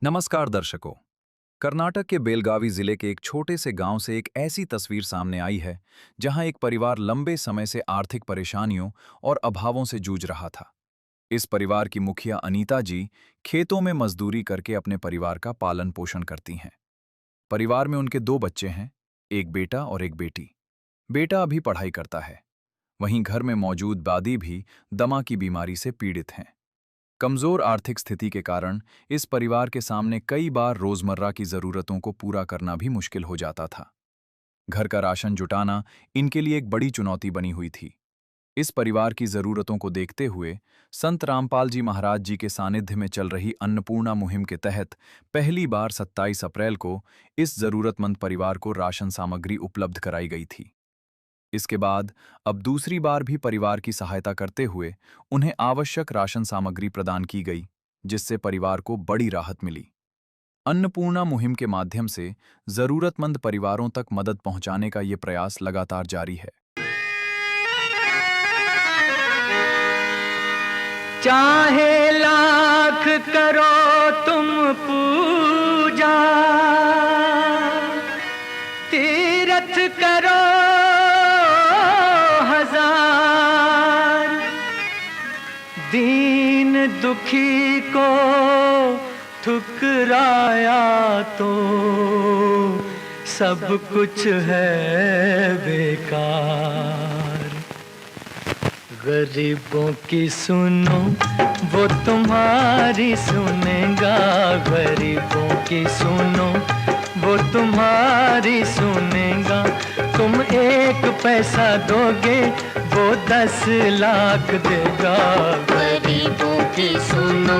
नमस्कार दर्शकों। कर्नाटक के बेलगावी जिले के एक छोटे से गांव से एक ऐसी तस्वीर सामने आई है जहां एक परिवार लंबे समय से आर्थिक परेशानियों और अभावों से जूझ रहा था। इस परिवार की मुखिया अनीता जी खेतों में मजदूरी करके अपने परिवार का पालन पोषण करती हैं। परिवार में उनके दो बच्चे हैं, एक बेटा और एक बेटी। बेटा अभी पढ़ाई करता है, वहीं घर में मौजूद दादी भी दमा की बीमारी से पीड़ित हैं। कमजोर आर्थिक स्थिति के कारण इस परिवार के सामने कई बार रोजमर्रा की जरूरतों को पूरा करना भी मुश्किल हो जाता था। घर का राशन जुटाना इनके लिए एक बड़ी चुनौती बनी हुई थी। इस परिवार की जरूरतों को देखते हुए संत रामपाल जी महाराज जी के सानिध्य में चल रही अन्नपूर्णा मुहिम के तहत पहली बार 27 अप्रैल को इस जरूरतमंद परिवार को राशन सामग्री उपलब्ध कराई गई थी। इसके बाद अब दूसरी बार भी परिवार की सहायता करते हुए उन्हें आवश्यक राशन सामग्री प्रदान की गई, जिससे परिवार को बड़ी राहत मिली। अन्नपूर्णा मुहिम के माध्यम से जरूरतमंद परिवारों तक मदद पहुंचाने का ये प्रयास लगातार जारी है। चाहे लाख करो तुम पूजा, तीरथ करो हजार, दीन दुखी को ठुकराया तो सब कुछ है बेकार। गरीबों की सुनो वो तुम्हारी सुनेगा, गरीबों की सुनो वो तुम्हारी सुनेगा। तुम एक पैसा दोगे वो 10 लाख देगा। गरीबों की सुनो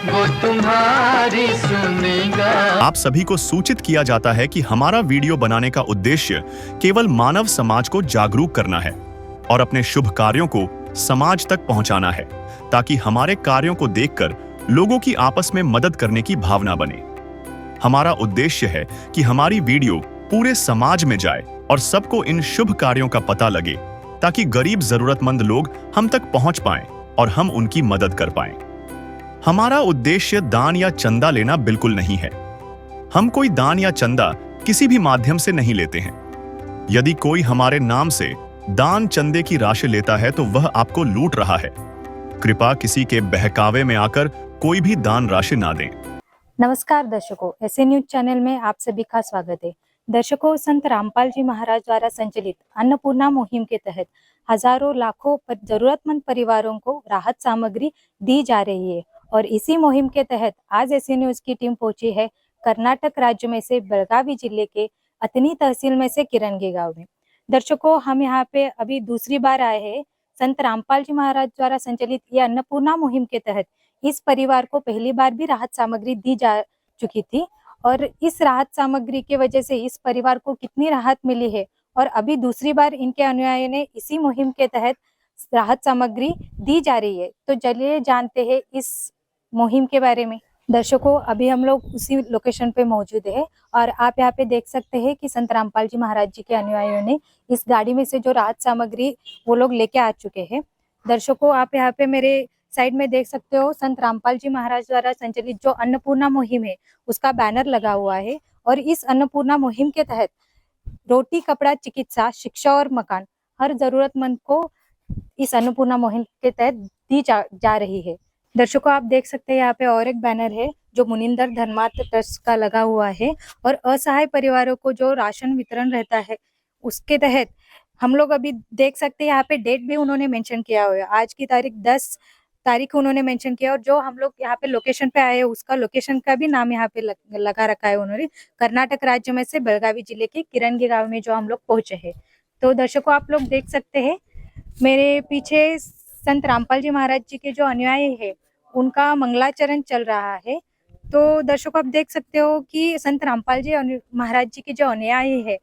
वो तुम्हारी सुनेगा। आप सभी को सूचित किया जाता है कि हमारा वीडियो बनाने का उद्देश्य केवल मानव समाज को जागरूक करना है और अपने शुभ कार्यों को समाज तक पहुंचाना है, ताकि हमारे कार्यों को देखकर लोगों की आपस में मदद करने की भावना बने। हमारा उद्देश्य है कि हमारी वीडियो पूरे समाज में जाए और सबको इन शुभ कार्यों का पता लगे, ताकि गरीब जरूरतमंद लोग हम तक पहुंच पाएं और हम उनकी मदद कर पाएं। हमारा उद्देश्य दान या चंदा लेना बिल्कुल नहीं है। हम कोई दान या चंदा किसी भी माध्यम से नहीं लेते हैं। यदि कोई हमारे नाम से दान चंदे की राशि लेता है तो वह आपको लूट रहा है। कृपया किसी के बहकावे में आकर कोई भी दान राशि ना दें। नमस्कार दर्शकों, ऐसे न्यूज चैनल में आप सभी का स्वागत है। दर्शकों, संत रामपाल जी महाराज द्वारा संचालित अन्नपूर्णा मुहिम के तहत हजारों लाखों जरूरतमंद परिवारों को राहत सामग्री दी जा रही है और इसी मुहिम के तहत आज ऐसे न्यूज की टीम पहुंची है कर्नाटक राज्य में से बेलगावी जिले के अतनी तहसील में से किरणगी गांव में। दर्शकों, हम यहाँ पे अभी दूसरी बार आए हैं। संत रामपाल जी महाराज द्वारा संचालित यह अन्नपूर्णा मुहिम के तहत इस परिवार को पहली बार भी राहत सामग्री दी जा चुकी थी और इस राहत सामग्री की वजह से इस परिवार को कितनी राहत मिली है और अभी दूसरी बार इनके अनुयायी ने इसी मुहिम के तहत राहत सामग्री दी जा रही है। तो चलिए जानते हैं इस मुहिम के बारे में। दर्शकों, अभी हम लोग उसी लोकेशन पे मौजूद है और आप यहाँ पे देख सकते हैं कि संत रामपाल जी महाराज जी के अनुयायियों ने इस गाड़ी में से जो राहत सामग्री वो लोग लेके आ चुके हैं। दर्शकों, आप यहाँ पे मेरे साइड में देख सकते हो संत रामपाल जी महाराज द्वारा संचालित जो अन्नपूर्णा मुहिम है उसका बैनर लगा हुआ है और इस अन्नपूर्णा मुहिम के तहत रोटी, कपड़ा, चिकित्सा, शिक्षा और मकान हर जरूरतमंद को इस अन्नपूर्णा मुहिम के तहत दी जा रही है। दर्शकों, आप देख सकते हैं यहाँ पे और एक बैनर है जो मुनिंदर धर्मार्थ ट्रस्ट का लगा हुआ है और असहाय परिवारों को जो राशन वितरण रहता है उसके तहत हम लोग अभी देख सकते हैं यहाँ पे डेट भी उन्होंने मेंशन किया हुआ है। आज की तारीख 10 तारीख उन्होंने मेंशन किया और जो हम लोग यहाँ पे लोकेशन पे आए हैं उसका लोकेशन का भी नाम यहाँ पे लगा रखा है उन्होंने। कर्नाटक राज्य में से बेलगावी जिले के किरणगी गांव में जो हम लोग पहुंचे हैं। तो दर्शकों, आप लोग देख सकते हैं मेरे पीछे संत रामपाल जी महाराज जी के जो अनुयायी है उनका मंगलाचरण चल रहा है। तो दर्शकों, आप देख सकते हो कि संत रामपाल जी महाराज जी के जो अनुयायी है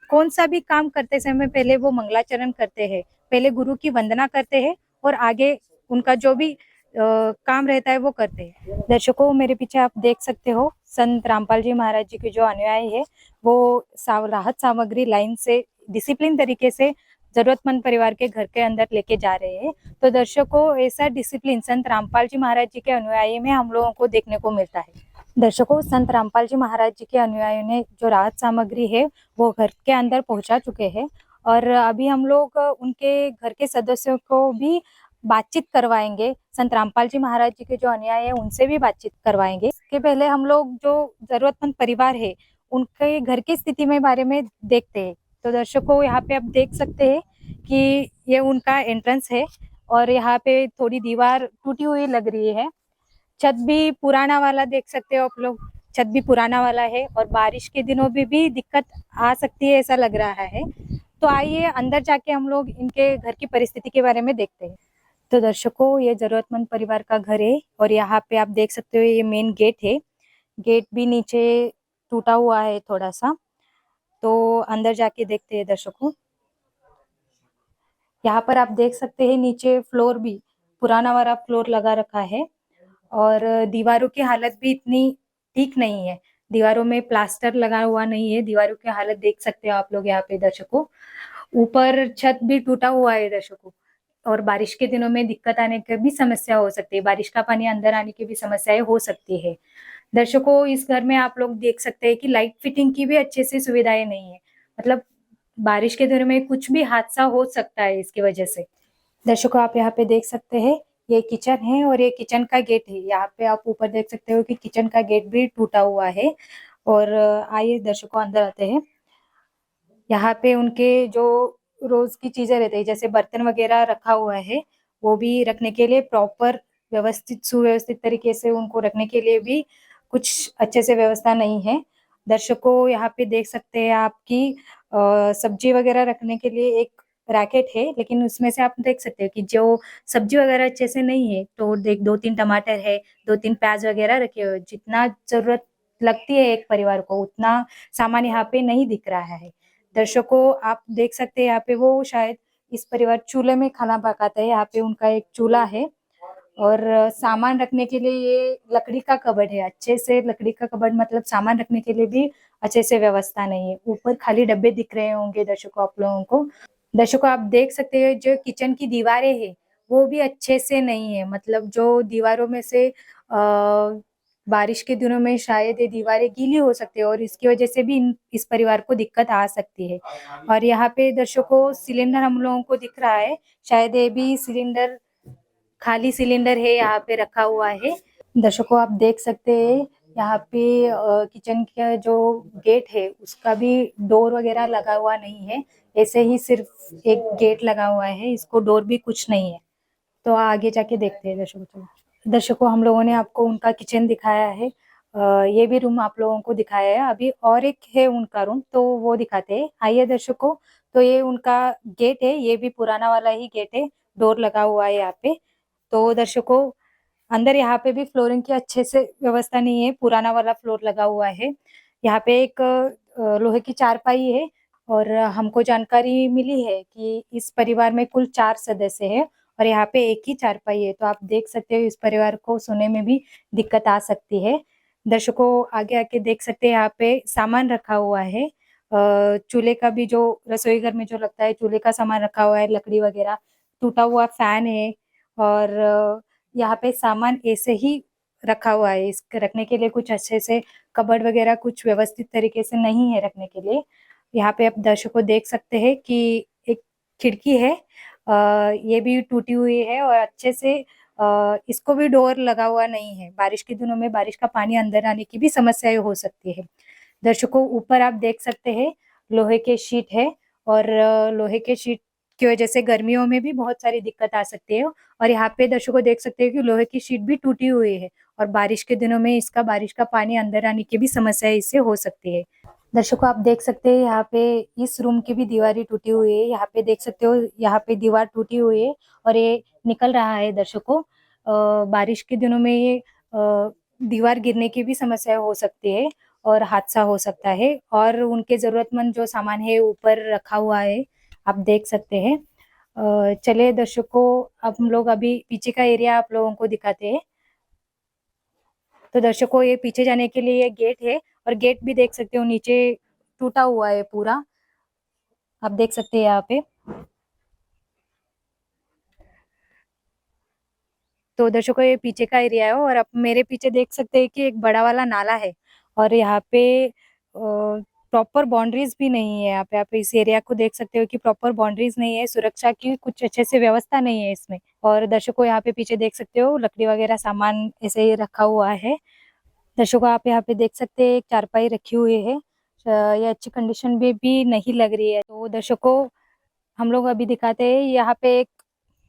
कौन सा भी काम करते समय पहले वो मंगलाचरण करते हैं, पहले गुरु की वंदना करते हैं और आगे उनका जो भी काम रहता है वो करते हैं। दर्शकों, मेरे पीछे आप देख सकते हो संत रामपाल जी महाराज जी के जो अनुयायी है वो राहत सामग्री लाइन से डिसिप्लिन तरीके से जरूरतमंद परिवार के घर के अंदर लेके जा रहे हैं। तो दर्शकों, ऐसा डिसिप्लिन संत रामपाल जी महाराज जी के अनुयायी में हम लोगों को देखने को मिलता है। दर्शकों, संत रामपाल जी महाराज जी के अनुयायियों ने जो राहत सामग्री है वो घर के अंदर पहुंचा चुके हैं और अभी हम लोग उनके घर के सदस्यों को भी बातचीत करवाएंगे। संत रामपाल जी महाराज जी के जो अनुयायी है उनसे भी बातचीत करवाएंगे। इसके पहले हम लोग जो जरूरतमंद परिवार है उनके घर की स्थिति में बारे में देखते हैं। तो दर्शकों, यहाँ पे आप देख सकते हैं कि ये उनका एंट्रेंस है और यहाँ पे थोड़ी दीवार टूटी हुई लग रही है। छत भी पुराना वाला देख सकते हो आप लोग, छत भी पुराना वाला है और बारिश के दिनों में भी दिक्कत आ सकती है ऐसा लग रहा है। तो आइए अंदर जाके हम लोग इनके घर की परिस्थिति के बारे में देखते हैं। तो दर्शकों, ये जरूरतमंद परिवार का घर है और यहाँ पे आप देख सकते हो ये मेन गेट है। गेट भी नीचे टूटा हुआ है थोड़ा सा। तो अंदर जाके देखते हैं दर्शकों। यहाँ पर आप देख सकते हैं नीचे फ्लोर भी पुराना वाला फ्लोर लगा रखा है और दीवारों की हालत भी इतनी ठीक नहीं है। दीवारों में प्लास्टर लगा हुआ नहीं है। दीवारों की हालत देख सकते हो आप लोग यहाँ पे दर्शकों। ऊपर छत भी टूटा हुआ है दर्शकों और बारिश के दिनों में दिक्कत आने की भी समस्या हो सकती है। बारिश का पानी अंदर आने की भी समस्याएं हो सकती है। दर्शकों, इस घर में आप लोग देख सकते हैं कि लाइट फिटिंग की भी अच्छे से सुविधाएं नहीं है। मतलब बारिश के दिनों में कुछ भी हादसा हो सकता है इसकी वजह से। दर्शकों, आप यहाँ पे देख सकते हैं ये किचन है और ये किचन का गेट है। यहाँ पे आप ऊपर देख सकते हो कि किचन का गेट भी टूटा हुआ है। और आइए दर्शकों अंदर आते हैं। यहाँ पे उनके जो रोज की चीजें रहती है जैसे बर्तन वगैरह रखा हुआ है वो भी रखने के लिए प्रॉपर व्यवस्थित सुव्यवस्थित तरीके से उनको रखने के लिए भी कुछ अच्छे से व्यवस्था नहीं है। दर्शकों, यहाँ पे देख सकते हैं आपकी सब्जी वगैरह रखने के लिए एक रैकेट है, लेकिन उसमें से आप देख सकते हो कि जो सब्जी वगैरह अच्छे से नहीं है। तो देख, 2-3 टमाटर है, 2-3 प्याज वगैरह रखे हुए। जितना जरूरत लगती है एक परिवार को उतना सामान यहाँ पे नहीं दिख रहा है। दर्शकों, आप देख सकते हैं यहाँ पे वो शायद इस परिवार चूल्हे में खाना पकाता है। यहाँ पे उनका एक चूल्हा है और सामान रखने के लिए ये लकड़ी का कबर्ड है। अच्छे से लकड़ी का कबर्ड मतलब सामान रखने के लिए भी अच्छे से व्यवस्था नहीं है। ऊपर खाली डब्बे दिख रहे होंगे दर्शकों आप लोगों को। दर्शकों, आप देख सकते हैं जो किचन की दीवारें हैं वो भी अच्छे से नहीं है। मतलब जो दीवारों में से बारिश के दिनों में शायद ये दीवारें गीली हो सकती है और इसकी वजह से भी इस परिवार को दिक्कत आ सकती है। और यहाँ पे दर्शकों सिलेंडर हम लोगों को दिख रहा है। शायद ये भी सिलेंडर खाली सिलेंडर है यहाँ पे रखा हुआ है। दर्शकों, आप देख सकते हैं यहाँ पे किचन का जो गेट है उसका भी डोर वगैरह लगा हुआ नहीं है। ऐसे ही सिर्फ एक गेट लगा हुआ है, इसको डोर भी कुछ नहीं है। तो आगे जाके देखते हैं दर्शकों। चलो दर्शकों, हम लोगों ने आपको उनका किचन दिखाया है। ये भी रूम आप लोगों को दिखाया है। अभी और एक है उनका रूम, तो वो दिखाते हैं। आइए दर्शकों। तो ये उनका गेट है, ये भी पुराना वाला ही गेट है। डोर लगा हुआ है यहाँ पे। तो दर्शकों, अंदर यहाँ पे भी फ्लोरिंग की अच्छे से व्यवस्था नहीं है। पुराना वाला फ्लोर लगा हुआ है। यहाँ पे एक लोहे की चारपाई है और हमको जानकारी मिली है कि इस परिवार में कुल 4 सदस्य है और यहाँ पे एक ही चारपाई है। तो आप देख सकते हो इस परिवार को सोने में भी दिक्कत आ सकती है। दर्शकों, आगे आके देख सकते हैं यहाँ पे सामान रखा हुआ है। चूल्हे का भी जो रसोई घर में जो लगता है चूल्हे का सामान रखा हुआ है, लकड़ी वगैरह। टूटा हुआ फैन है और यहाँ पे सामान ऐसे ही रखा हुआ है। इसके रखने के लिए कुछ अच्छे से कबर्ड वगैरह कुछ व्यवस्थित तरीके से नहीं है रखने के लिए। यहाँ पे आप दर्शकों देख सकते हैं कि एक खिड़की है, ये भी टूटी हुई है और अच्छे से इसको भी डोर लगा हुआ नहीं है। बारिश के दिनों में बारिश का पानी अंदर आने की भी समस्याएं हो सकती है। दर्शकों, ऊपर आप देख सकते हैं लोहे के शीट है और लोहे के शीट की वजह से गर्मियों में भी बहुत सारी दिक्कत आ सकती है। और यहाँ पे दर्शकों देख सकते हैं कि लोहे की शीट भी टूटी हुई है और बारिश के दिनों में इसका बारिश का पानी अंदर आने की भी समस्या इससे हो सकती है। दर्शकों, आप देख सकते हैं यहाँ पे इस रूम की भी दीवारें टूटी हुई है। यहाँ पे देख सकते हो यहाँ पे दीवार टूटी हुई है और ये निकल रहा है दर्शकों। बारिश के दिनों में ये दीवार गिरने की भी समस्या हो सकती है और हादसा हो सकता है। और उनके जरूरतमंद जो सामान है ऊपर रखा हुआ है, आप देख सकते हैं। चलिए दर्शकों, अब हम लोग अभी पीछे का एरिया आप लोगों को दिखाते हैं। तो दर्शकों, ये पीछे जाने के लिए ये गेट है और गेट भी देख सकते हो नीचे टूटा हुआ है पूरा। आप देख सकते हैं यहाँ पे। तो दर्शकों ये पीछे का एरिया है और आप मेरे पीछे देख सकते हैं कि एक बड़ा वाला नाला है और यहाँ पे प्रॉपर बाउंड्रीज भी नहीं है। यहाँ पे आप इस एरिया को देख सकते हो कि प्रॉपर बाउंड्रीज नहीं है, सुरक्षा की कुछ अच्छे से व्यवस्था नहीं है इसमें। और दर्शकों यहाँ पे पीछे देख सकते हो लकड़ी वगैरह सामान ऐसे ही रखा हुआ है। दर्शकों आप यहाँ पे देख सकते हैं एक चारपाई रखी हुई है। ये अच्छी कंडीशन में भी नहीं लग रही है। तो दर्शकों हम लोग अभी दिखाते हैं यहाँ पे एक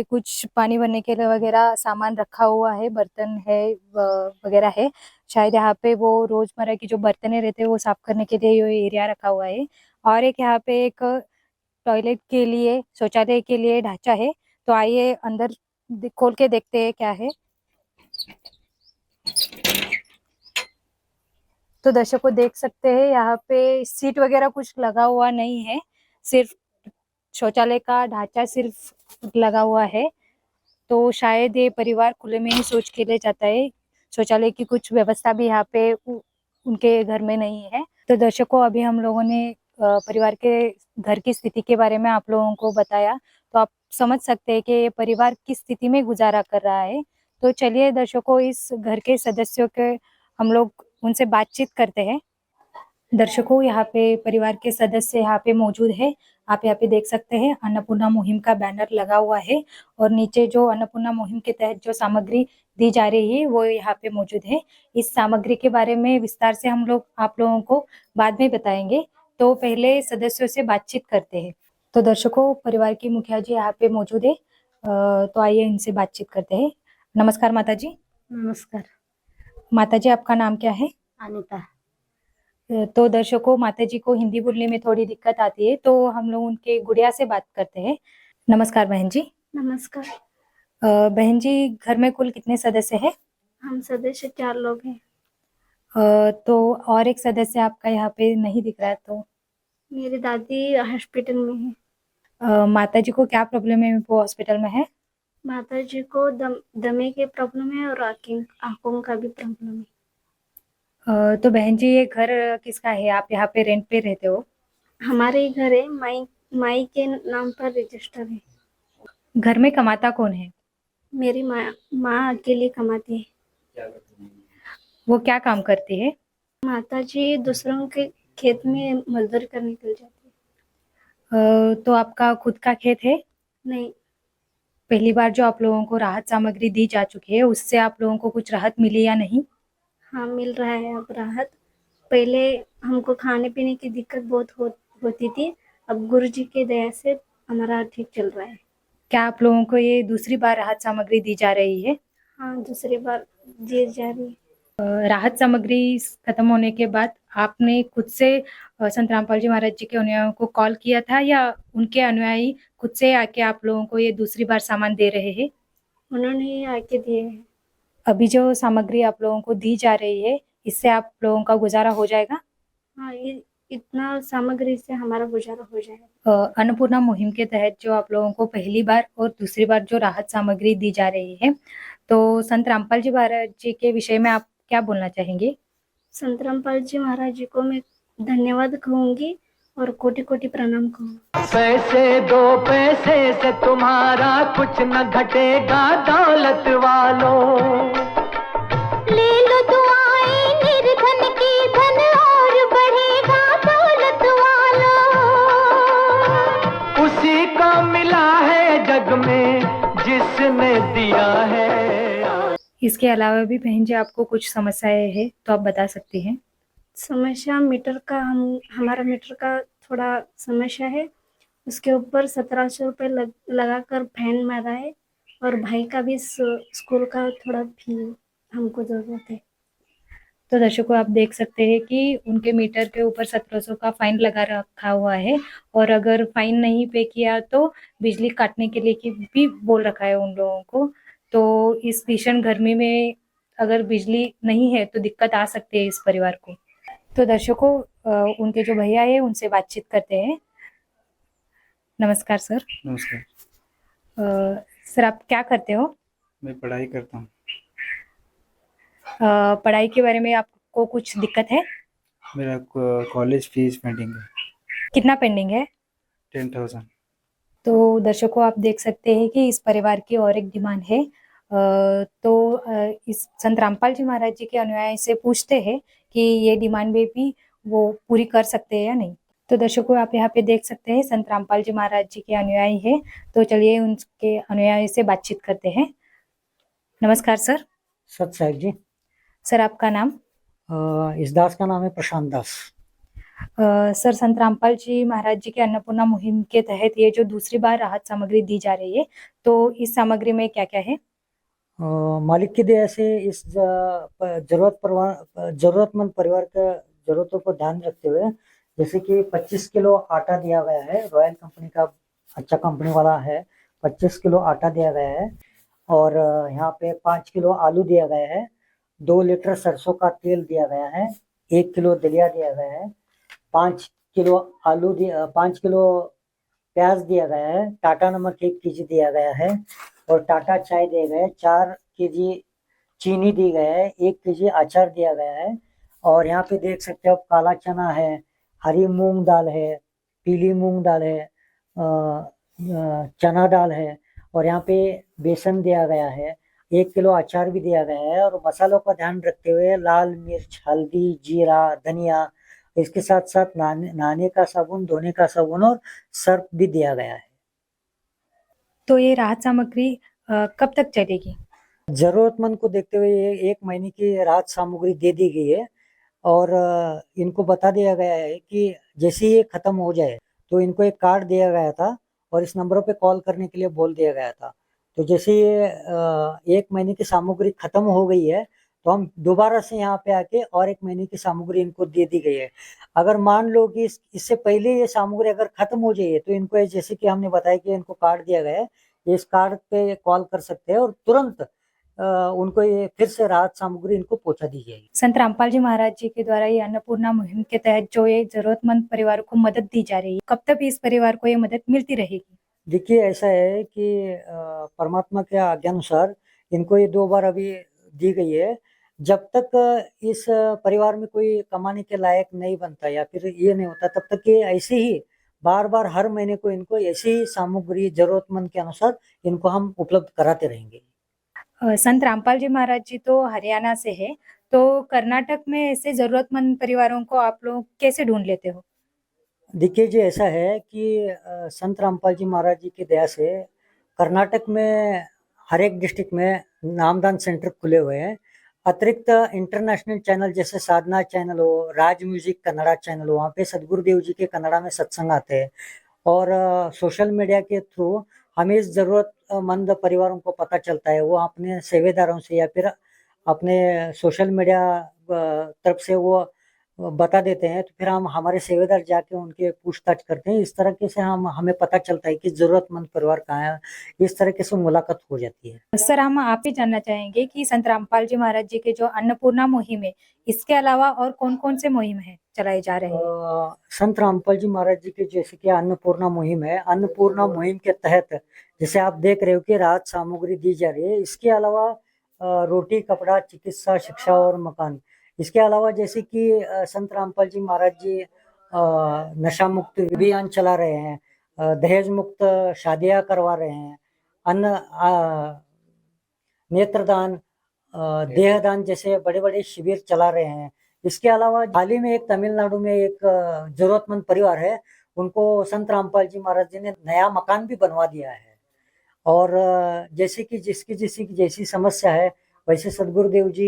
कुछ पानी भरने के लिए वगैरह सामान रखा हुआ है, बर्तन है वगैरह है। शायद यहाँ पे वो रोजमर्रा की जो बर्तने रहते हैं वो साफ करने के लिए ये एरिया रखा हुआ है। और एक यहाँ पे एक टॉयलेट के लिए, शौचालय के लिए ढांचा है। तो आइए अंदर खोल के देखते हैं क्या है। तो दर्शकों देख सकते हैं यहाँ पे सीट वगैरह कुछ लगा हुआ नहीं है, सिर्फ शौचालय का ढांचा सिर्फ लगा हुआ है। तो शायद ये परिवार खुले में ही शौच के लिए जाता है। शौचालय की कुछ व्यवस्था भी यहाँ पे उनके घर में नहीं है। तो दर्शकों अभी हम लोगों ने परिवार के घर की स्थिति के बारे में आप लोगों को बताया, तो आप समझ सकते हैं कि ये परिवार किस स्थिति में गुजारा कर रहा है। तो चलिए दर्शकों इस घर के सदस्यों के हम लोग उनसे बातचीत करते हैं। दर्शकों यहाँ पे परिवार के सदस्य यहाँ पे मौजूद है। आप यहाँ पे देख सकते हैं अन्नपूर्णा मुहिम का बैनर लगा हुआ है और नीचे जो अन्नपूर्णा मुहिम के तहत जो सामग्री दी जा रही है वो यहाँ पे मौजूद है। इस सामग्री के बारे में विस्तार से हम लोग आप लोगों को बाद में बताएंगे। तो पहले सदस्यों से बातचीत करते हैं। तो दर्शकों परिवार की मुखिया जी यहाँ पे मौजूद है, तो आइए इनसे बातचीत करते हैं। नमस्कार माता जी। नमस्कार। माता जी आपका नाम क्या है? अनिता। तो दर्शकों माता जी को हिंदी बोलने में थोड़ी दिक्कत आती है, तो हम लोग उनके गुड़िया से बात करते हैं। नमस्कार बहन जी। नमस्कार। बहन जी घर में कुल कितने सदस्य हैं? हम सदस्य 4 लोग हैं। तो और एक सदस्य आपका यहाँ पे नहीं दिख रहा है, तो मेरी दादी हॉस्पिटल में है। माता जी को क्या प्रॉब्लम है, वो हॉस्पिटल में है? माता जी को दमे के प्रॉब्लम है और आंखों का भी प्रॉब्लम है। तो बहन जी ये घर किसका है? आप यहाँ पे रेंट पे रहते हो? हमारे ही घर है, माई के नाम पर रजिस्टर है। घर में कमाता कौन है? मेरी माँ अकेली कमाती है। वो क्या काम करती है? माता जी दूसरों के खेत में मजदूरी करने निकल जाती है। तो आपका खुद का खेत है? नहीं। पहली बार जो आप लोगों को राहत सामग्री दी जा चुकी है उससे आप लोगों को कुछ राहत मिली या नहीं? हाँ मिल रहा है अब राहत। पहले हमको खाने पीने की दिक्कत बहुत होती थी, अब गुरु जी की दया से हमारा ठीक चल रहा है। क्या आप लोगों को ये दूसरी बार राहत सामग्री दी जा रही है? हाँ दूसरी बार दी जा रही है। राहत सामग्री खत्म होने के बाद आपने खुद से संत रामपाल जी महाराज जी के अनुयायियों को कॉल किया था या उनके अनुयायी खुद से आके आप लोगों को ये दूसरी बार सामान दे रहे हैं? उन्होंने ही आके दिए हैं। अभी जो सामग्री आप लोगों को दी जा रही है इससे आप लोगों का गुजारा हो जाएगा? हाँ इतना सामग्री से हमारा गुजारा हो जाएगा। अन्नपूर्णा मुहिम के तहत जो आप लोगों को पहली बार और दूसरी बार जो राहत सामग्री दी जा रही है, तो संत रामपाल जी महाराज जी के विषय में आप क्या बोलना चाहेंगे? संत रामपाल जी महाराज जी को मैं धन्यवाद कहूंगी और कोटि कोटि प्रणाम कहूंगी। पैसे दो पैसे से तुम्हारा कुछ न घटेगा दौलत वालों। ले लो दुआएं निर्धन की, धन और बढ़ेगा दौलत वालों। उसी को मिला है जग में जिसने दिया है। इसके अलावा भी बहन जी आपको कुछ समस्याएं हैं तो आप बता सकती हैं। समस्या मीटर का, हमारा मीटर का थोड़ा समस्या है। उसके ऊपर 1700 रुपये लगाकर फैन मारा है और भाई का भी स्कूल का थोड़ा फी हमको जरूरत है। तो दर्शकों आप देख सकते हैं कि उनके मीटर के ऊपर 1700 का फाइन लगा रखा हुआ है और अगर फाइन नहीं पे किया तो बिजली काटने के लिए भी बोल रखा है उन लोगों को। तो इस भीषण गर्मी में अगर बिजली नहीं है तो दिक्कत आ सकती है इस परिवार को। तो दर्शकों उनके जो भैया है उनसे बातचीत करते हैं। नमस्कार सर। नमस्कार। सर आप क्या करते हो? मैं पढ़ाई करता हूँ। पढ़ाई के बारे में आपको कुछ दिक्कत है? मेरा कॉलेज फीस पेंडिंग है। कितना पेंडिंग है? 10,000। तो दर्शकों आप देख सकते हैं कि इस परिवार की और एक डिमांड है। इस संत रामपाल जी महाराज जी के अनुयायी से पूछते हैं कि ये डिमांड भी वो पूरी कर सकते हैं या नहीं। तो दर्शकों, आप यहाँ पे देख सकते हैं संत रामपाल जी महाराज जी के अनुयायी है। तो चलिए उनके अनुयायी से बातचीत करते हैं। नमस्कार सर। सत साहिब जी। सर, आपका नाम? इस दास का नाम है प्रशांत दास। सर, संत रामपाल जी महाराज जी के अन्नपूर्णा मुहिम के तहत ये जो दूसरी बार राहत सामग्री दी जा रही है, तो इस सामग्री में क्या क्या है? मालिक की दया से इस जरूरतमंद परिवार का जरूरतों को ध्यान रखते हुए जैसे कि 25 किलो आटा दिया गया है। रॉयल कंपनी का अच्छा कंपनी वाला है। 25 किलो आटा दिया गया है और यहाँ पे 5 किलो आलू दिया गया है। 2 लीटर सरसों का तेल दिया गया है। 1 किलो दलिया दिया गया है। 5 किलो 5 किलो प्याज दिया गया है। टाटा नमक 1 केजी दिया गया है और टाटा चाय दिया गया है। 4 केजी चीनी दी गया है। 1 केजी अचार दिया गया है और यहाँ पे देख सकते हो काला चना है, हरी मूंग दाल है, पीली मूंग दाल है, चना दाल है और यहाँ पे बेसन दिया गया है। 1 किलो अचार भी दिया गया है और मसालों का ध्यान रखते हुए लाल मिर्च, हल्दी, जीरा, धनिया, इसके साथ साथ नहाने का साबुन, धोने का साबुन और सर्फ भी दिया गया है। तो ये राहत सामग्री कब तक चलेगी? जरूरतमंद को देखते हुए ये 1 महीने की राहत सामग्री दे दी गई है और इनको बता दिया गया है कि जैसे ये खत्म हो जाए तो इनको एक कार्ड दिया गया था और इस नंबरों पे कॉल करने के लिए बोल दिया गया था। तो जैसे ये 1 महीने की सामग्री खत्म हो गई है तो हम दोबारा से यहाँ पे आके और 1 महीने की सामग्री इनको दे दी गई है। अगर मान लो कि इससे पहले ये सामग्री अगर खत्म हो जाए तो इनको जैसे कि हमने बताया कि इनको कार्ड दिया गया है, इस कार्ड पे कॉल कर सकते हैं और तुरंत उनको ये फिर से राहत सामग्री इनको पहुंचा दी जाएगी। संत रामपाल जी महाराज जी के द्वारा ये अन्नपूर्णा मुहिम के तहत जो ये जरूरतमंद परिवारों को मदद दी जा रही है, कब तक इस परिवार को ये मदद मिलती रहेगी? देखिए, ऐसा है कि परमात्मा के आज्ञानुसार इनको ये 2 बार अभी दी गई है। जब तक इस परिवार में कोई कमाने के लायक नहीं बनता या फिर ये नहीं होता तब तक ये ऐसे ही बार-बार हर महीने को इनको ऐसी ही सामग्री जरूरतमंद के अनुसार इनको हम उपलब्ध कराते रहेंगे। संत रामपाल जी महाराज जी तो हरियाणा से है, तो कर्नाटक में ऐसे जरूरतमंद परिवारों को आप लोग कैसे ढूंढ लेते हो? देखिए जी, ऐसा है कि संत रामपाल जी महाराज जी की दया से कर्नाटक में हर एक डिस्ट्रिक्ट में नामदान सेंटर खुले हुए हैं। अतिरिक्त इंटरनेशनल चैनल जैसे साधना चैनल हो, राज म्यूजिक कन्नड़ा चैनल हो, वहाँ पे सदगुरुदेव जी के कन्नड़ा में सत्संग आते हैं और सोशल मीडिया के थ्रू हमें इस ज़रूरतमंद परिवारों को पता चलता है। वो अपने सेवेदारों से या फिर अपने सोशल मीडिया तरफ से वो बता देते हैं, तो फिर हम हमारे सेवेदार जाके उनके पूछताछ करते हैं। इस तरीके से हमें पता चलता है कि ज़रूरतमंद परिवार कहाँ है। इस तरीके से मुलाकात हो जाती है। सर, हम आप ही जानना चाहेंगे कि संत रामपाल जी महाराज जी के जो अन्नपूर्णा मुहिम है, इसके अलावा और कौन-कौन से मुहिम है चलाए जा रहे हैं? संत रामपाल जी महाराज जी के जैसे कि अन्नपूर्णा मुहिम है। अन्नपूर्णा मुहिम के तहत जैसे आप देख रहे हो कि राहत सामग्री दी जा रही है। इसके अलावा रोटी, कपड़ा, चिकित्सा, शिक्षा और मकान। इसके अलावा जैसे कि संत रामपाल जी महाराज जी नशा मुक्त अभियान चला रहे हैं, दहेज मुक्त शादियां करवा रहे हैं, नेत्रदान, देहदान जैसे बड़े-बड़े शिविर चला रहे हैं। इसके अलावा हाल ही में एक तमिलनाडु में एक जरूरतमंद परिवार है, उनको संत रामपाल जी महाराज जी ने नया मकान भी बनवा दिया है और जैसे कि जिसकी जैसी समस्या है वैसे सदगुरुदेव जी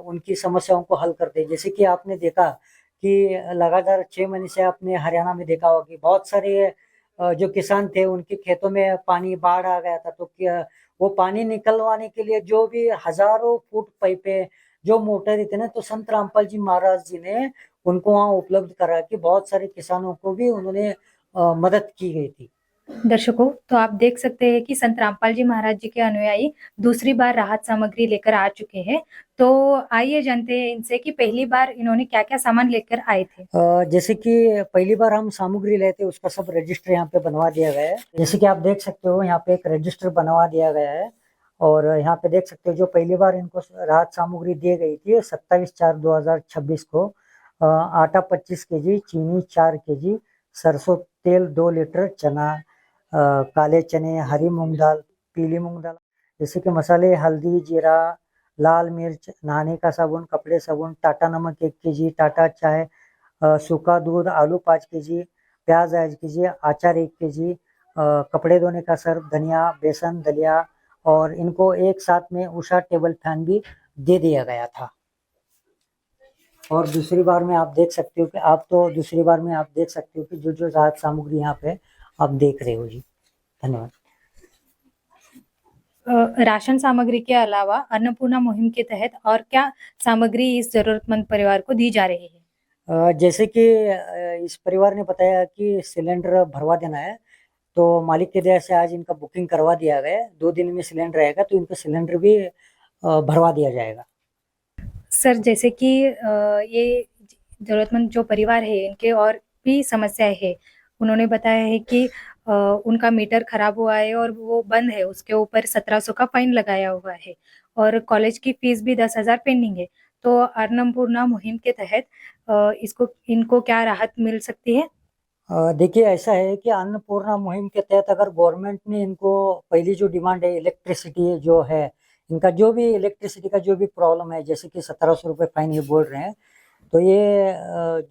उनकी समस्याओं को हल करते हैं। जैसे कि आपने देखा कि लगातार 6 महीने से आपने हरियाणा में देखा होगा कि बहुत सारे जो किसान थे उनके खेतों में पानी बाढ़ आ गया था, तो क्या वो पानी निकलवाने के लिए जो भी हजारों फुट पाइपें जो मोटर थे ना, तो संत रामपाल जी महाराज जी ने उनको वहाँ उपलब्ध करा कि बहुत सारे किसानों को भी उन्होंने मदद की गई थी। दर्शकों, तो आप देख सकते हैं कि संत रामपाल जी महाराज जी के अनुयायी दूसरी बार राहत सामग्री लेकर आ चुके हैं। तो आइए जानते हैं इनसे कि पहली बार इन्होंने क्या-क्या सामान लेकर आए थे। जैसे कि पहली बार हम सामग्री लेते उसका सब रजिस्टर यहाँ पे बनवा दिया गया है। जैसे कि आप देख सकते हो यहाँ पे एक रजिस्टर बनवा दिया गया है और यहाँ पे देख सकते हो जो पहली बार इनको राहत सामग्री दी गई थी 27/4/2026 को आटा 25 केजी, चीनी 4 केजी, सरसों तेल 2 लीटर, चना, काले चने, हरी मूंग दाल, पीली मूंग दाल, जैसे कि मसाले, हल्दी, जीरा, लाल मिर्च, नहाने का साबुन, कपड़े साबुन, टाटा नमक 1 केजी, टाटा चाय, सूखा दूध, आलू 5 केजी, प्याज 1 केजी, अचार 1 केजी, कपड़े धोने का सर्फ, धनिया, बेसन, दलिया, और इनको एक साथ में उषा टेबल फैन भी दे दिया गया था। और दूसरी बार में आप देख सकते हो कि जो राहत सामग्री यहाँ पे आप देख रहे हो जी। धन्यवाद। राशन सामग्री के अलावा अन्नपूर्णा मुहिम के तहत और क्या सामग्री इस जरूरतमंद परिवार को दी जा रही है? जैसे कि इस परिवार ने बताया कि सिलेंडर भरवा देना है, तो मालिक की दया से आज इनका बुकिंग करवा दिया गया है। 2 दिन में सिलेंडर रहेगा, तो इनका सिलेंडर भी भरवा दिया जाएगा। सर, जैसे कि ये जरूरतमंद जो परिवार है इनके और भी समस्याएं है। उन्होंने बताया है कि उनका मीटर खराब हुआ है और वो बंद है, उसके ऊपर 1700 का फाइन लगाया हुआ है और कॉलेज की फीस भी 10,000 पेंडिंग है। तो अन्नपूर्णा मुहिम के तहत इनको क्या राहत मिल सकती है? देखिए, ऐसा है कि अन्नपूर्णा मुहिम के तहत अगर गवर्नमेंट ने इनको पहली जो डिमांड है इलेक्ट्रिसिटी जो है, इनका जो भी इलेक्ट्रिसिटी का जो भी प्रॉब्लम है, जैसे कि 1700 रुपये फाइन ये बोल रहे हैं, तो ये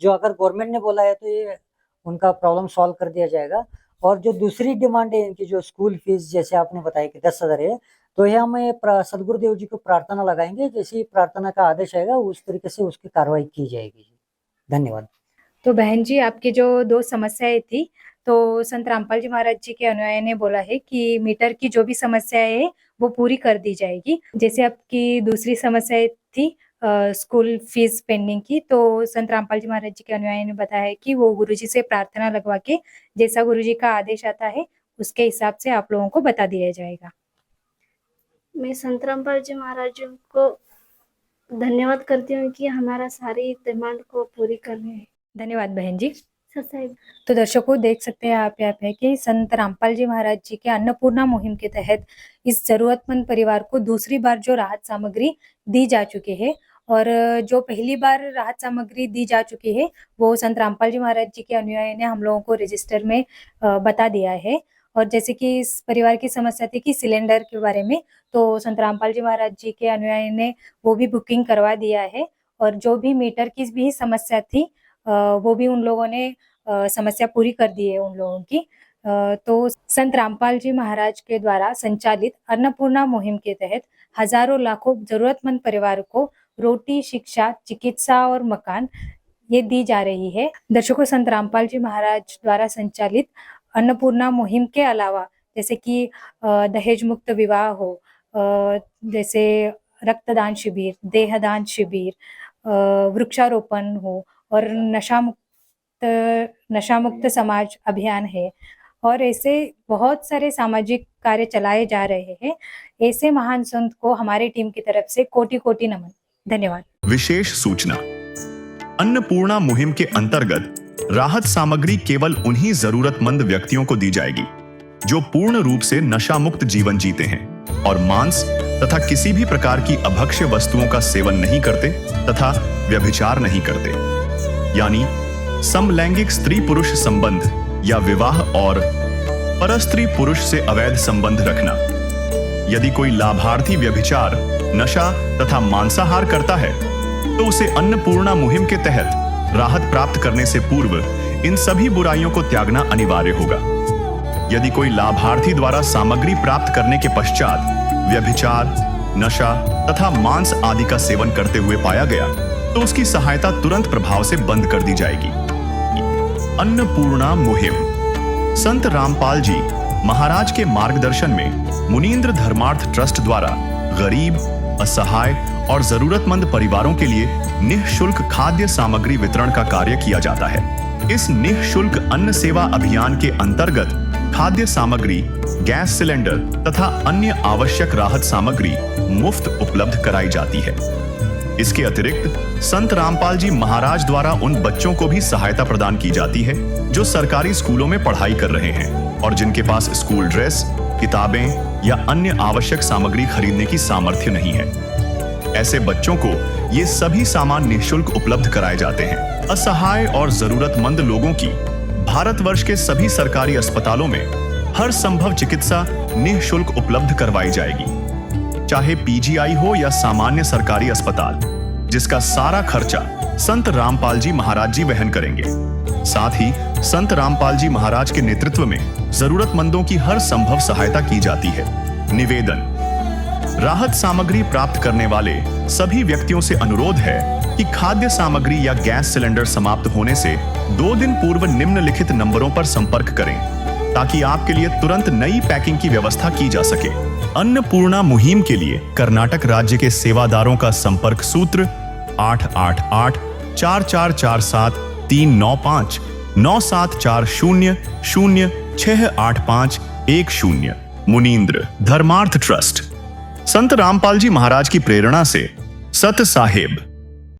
जो अगर गवर्नमेंट ने बोला है तो ये उनका प्रॉब्लम सॉल्व कर दिया जाएगा। और जो दूसरी डिमांड है इनकी, जो स्कूल फीस जैसे आपने बताया कि 10,000 है, तो ये हम सदगुरुदेव जी को प्रार्थना लगाएंगे, जैसी प्रार्थना का आदेश आएगा उस तरीके से उसकी कार्रवाई की जाएगी। धन्यवाद। तो बहन जी, आपकी जो 2 समस्याएं थी, तो संत रामपाल जी महाराज जी के अनुयायी ने बोला है कि मीटर की जो भी समस्याएं है वो पूरी कर दी जाएगी। जैसे आपकी दूसरी समस्या थी स्कूल फीस पेंडिंग की, तो संत रामपाल जी महाराज जी के अनुयायी ने बताया है कि वो गुरुजी से प्रार्थना लगवा के जैसा गुरुजी का आदेश आता है उसके हिसाब से आप लोगों को बता दिया जाएगा। मैं संत रामपाल जी महाराज जी को धन्यवाद करती हूँ कि हमारा सारी डिमांड को पूरी कर रहे हैं। धन्यवाद बहन जी। साहब, तो दर्शकों, देख सकते हैं आप यहाँ पे कि संत रामपाल जी महाराज जी के अन्नपूर्णा मुहिम के तहत इस जरूरतमंद परिवार को दूसरी बार जो राहत सामग्री दी जा चुकी है, और जो पहली बार राहत सामग्री दी जा चुकी है वो संत रामपाल जी महाराज जी के अनुयायी ने हम लोगों को रजिस्टर में बता दिया है। और जैसे कि इस परिवार की समस्या थी कि सिलेंडर के बारे में, तो संत रामपाल जी महाराज जी के अनुयायी ने वो भी बुकिंग करवा दिया है। और जो भी मीटर की भी समस्या थी वो भी उन लोगों ने समस्या पूरी कर दी है उन लोगों की। तो संत रामपाल जी महाराज के द्वारा संचालित अन्नपूर्णा मुहिम के तहत हजारों लाखों जरूरतमंद परिवारों को रोटी, शिक्षा, चिकित्सा और मकान ये दी जा रही है। दर्शकों, संत रामपाल जी महाराज द्वारा संचालित अन्नपूर्णा मुहिम के अलावा जैसे कि दहेज मुक्त विवाह हो, जैसे रक्तदान शिविर, देहदान शिविर, वृक्षारोपण हो, और नशा मुक्त समाज अभियान है, और ऐसे बहुत सारे सामाजिक कार्य चलाए जा रहे हैं। ऐसे महान संत को हमारी टीम की तरफ से कोटि कोटि नमन। धन्यवाद। विशेष सूचना: अन्नपूर्णा मुहिम के अंतर्गत राहत सामग्री केवल उन्हीं जरूरतमंद व्यक्तियों को दी जाएगी जो पूर्ण रूप से नशा मुक्त जीवन जीते हैं और मांस तथा किसी भी प्रकार की अभक्ष्य वस्तुओं का सेवन नहीं करते तथा व्यभिचार नहीं करते, यानी समलैंगिक स्त्री पुरुष संबंध या विवाह और परस्त्री पुरुष से अवैध संबंध रखना। यदि कोई लाभार्थी व्यभिचार, नशा तथा मांसाहार करता है तो उसे अन्नपूर्णा मुहिम के तहत राहत प्राप्त करने से पूर्व इन सभी बुराइयों को त्यागना अनिवार्य होगा। यदि कोई लाभार्थी द्वारा सामग्री प्राप्त करने के पश्चात व्यभिचार, नशा तथा मांस आदि का सेवन करते हुए पाया गया तो उसकी सहायता तुरंत प्रभाव से बंद कर दी जाएगी। अन्नपूर्णा मुहिम संत रामपाल जी महाराज के मार्गदर्शन में मुनींद्र धर्मार्थ ट्रस्ट द्वारा गरीब, असहाय और जरूरतमंद परिवारों के लिए निःशुल्क खाद्य सामग्री वितरण का कार्य किया जाता है। इस निःशुल्क अन्न सेवा अभियान के अंतर्गत खाद्य सामग्री, गैस सिलेंडर तथा अन्य आवश्यक राहत सामग्री मुफ्त उपलब्ध कराई जाती है। इसके अतिरिक्त संत रामपाल जी महाराज द्वारा उन बच्चों को भी सहायता प्रदान की जाती है जो सरकारी स्कूलों में पढ़ाई कर रहे हैं और जिनके पास स्कूल ड्रेस, किताबें या अन्य आवश्यक सामग्री खरीदने की सामर्थ्य नहीं है। ऐसे बच्चों को ये सभी सामान निःशुल्क उपलब्ध कराए जाते हैं। असहाय और जरूरतमंद लोगों की भारतवर्ष के सभी सरकारी अस्पतालों में हर संभव चिकित्सा निःशुल्क उपलब्ध करवाई जाएगी। चाहे पीजीआई हो या सामान्य सरकारी अस्पताल, जिसका सारा खर्चा संत रामपाल जी महाराज जी वहन करेंगे। साथ ही संत रामपाल जी महाराज के नेतृत्व में जरूरतमंदों की हर संभव सहायता की जाती है। निवेदन: राहत सामग्री प्राप्त करने वाले सभी व्यक्तियों से अनुरोध है कि खाद्य सामग्री या गैस सिलेंडर समाप्त होने से 2 दिन पूर्व निम्नलिखित नंबरों पर संपर्क करें ताकि आपके लिए तुरंत नई पैकिंग की व्यवस्था की जा सके। अन्नपूर्णा मुहिम के लिए कर्नाटक राज्य के सेवादारों का संपर्क सूत्र 888-4447-395 9740068510। मुनींद्र धर्मार्थ ट्रस्ट। संत रामपाल जी महाराज की प्रेरणा से सत साहेब